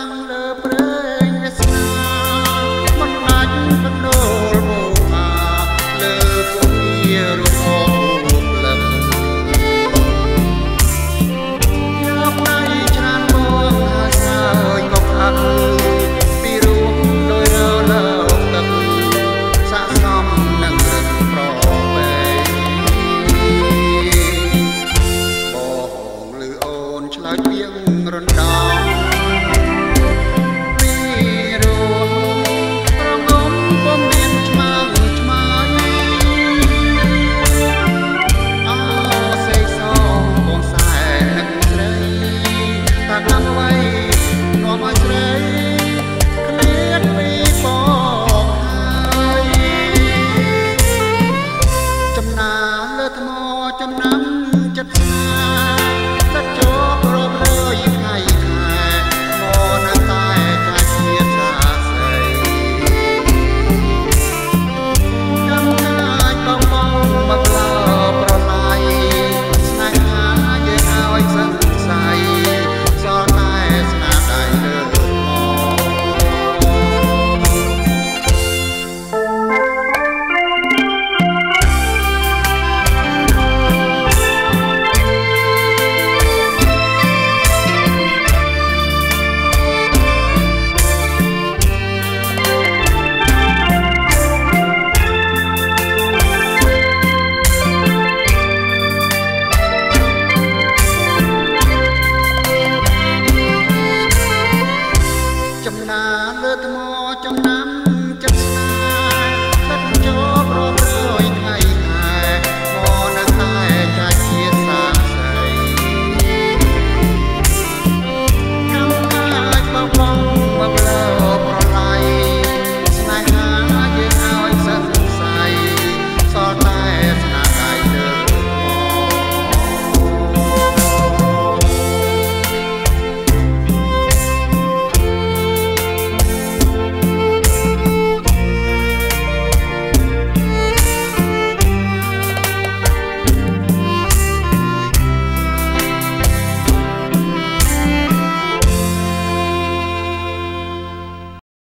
ងលើព្រៃវាស្នាមិនដាច់បណ្ដូលមកអាលើពុំជារូបអងលឹមយកដៃច្រានមកហើយហើយក៏ផាត់ពីរូបដោយរលើកទឹកស័ក្តិសមនឹងរឹកប្របែបងលឺអូនឆ្លើយពីងរំដោងចិត្តស្នាសាច់ជាប់រាប់រយថ្ងៃខែមកនៅតែចាច់ជាសាស្រីកំកាចបងមកលោប្រឡាយស្នេហាយើងឲ្យសង្ស័យសល់តែស្នាដៃលើចំណាលើថ្ម